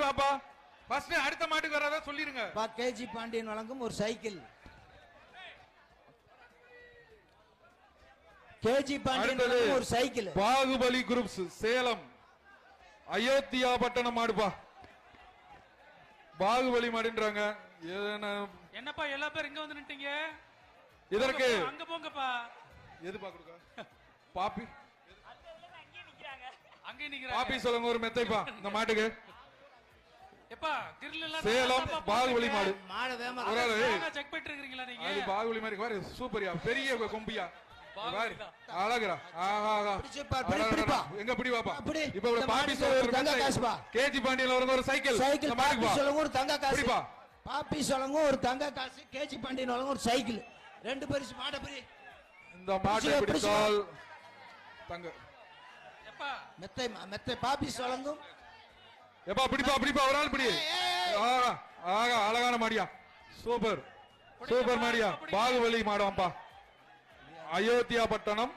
வாப்பா. ஃபர்ஸ்ட் அடுத்த மாட்டுக்கு வராத சொல்லிருங்க. கேஜி பாண்டியன் வழங்கும் ஒரு சைக்கிள். கேஜி பாண்டியன் ஒரு சைக்கிள். பாகுபலி குரூப்ஸ் சேலம் அயோத்தியா பட்டணம் மாடுப்பா. பாகுபலி மாடுன்றாங்க. என்னப்பா எல்லா பேரும் இங்க வந்து நிட்டீங்க? இதற்கு அங்க போங்கப்பா. எது பாக்குறீங்க? பாப்பி அங்கே நிக்கிறாங்க. பாப்பி சொல்லுங்க ஒரு மெத்தைப்பா இந்த மாட்டுக்கு. எப்பா கிரில் எல்லாம் சேலம் பாகுபலி மாடு. மாடு வேமா செக் பண்ணிட்டு இருக்கீங்களா நீங்க? அது பாகுபலி மாதிரி பாரு சூப்பர்யா பெரிய கொம்பியா. அழகுடா. ஆஹா பிடிப்பா. எங்க பிடி வாப்பா. இப்ப பாப்பி சொல்ல ஒரு தங்க காசுப்பா. கேஜி பாண்டியன்ல ஒரு சைக்கிள். சைக்கிள் பாப்பி சொல்லுங்க ஒரு தங்க காசு. பிடிப்பா. பாப்பி சொல்லுங்க ஒரு தங்க காசு. கேஜி பாண்டியன் வழங்க ஒரு சைக்கிள். ரெண்டு பரிசு மாட பிடி. இந்த மாட்டை பிடித்தால் தங்க. எப்பா மெத்தை மெத்தை பாப்பி சொல்லுங்க. எப்பா பிடிப்பா ஒரு ஆள் பிடி. ஆஹா அழகான மாடியா. சூப்பர் சூப்பர் மாடியா. பாகுபலி மாடம்ப்பா. அயோத்தியா பட்டணம்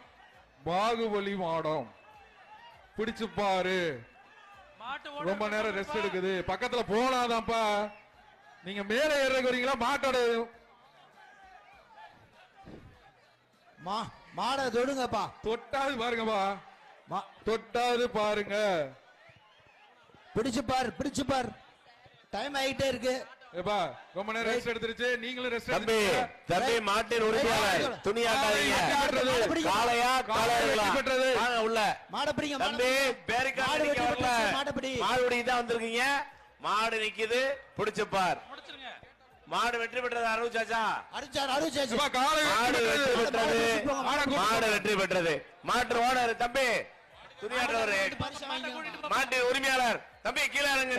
பாகுபலி மாடம். பிடிச்சு பாரு. ரொம்ப நேரம் ரெஸ்ட் எடுக்குது. பக்கத்துல போனாதான்ப்பா. நீங்க மேல ஏறக்கு வரீங்களா மாட்டோட மாட தொடுங்கப்பா. தொட்டாது பாருங்கப்பா. தொட்டாது பாருங்க. பிடிச்சு பாரு. டைம் ஆயிட்டே இருக்கு. ஏப்பா ரொம்ப நேரம் ரெஸ்ட் எடுத்துருச்சு. நீங்களும் ரெஸ்ட் எடுத்துங்க. தம்பி மாட்டின் உரிமையாளர் துணியாக்காதீங்க. காளையா காளையர்களா வாங்க உள்ள. மாட பிடிங்க தம்பி பேரிக்காடு நிக்க வரல. மாடு பிடிக்க தான் வந்திருக்கீங்க. மாடு நிக்குது பிடிச்சு பார். மாடு வெற்றி பெற்றது அறிவிச்சாச்சா? மாடு வெற்றி பெற்றது. மாட்டு ஓனர் தம்பி துணியாற்றவர் மாட்டு உரிமையாளர் தம்பி கீழே இறங்க.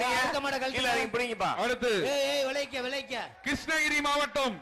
கீழே இறங்கி பிடிங்கப்பா. அடுத்து விளைக்க கிருஷ்ணகிரி மாவட்டம்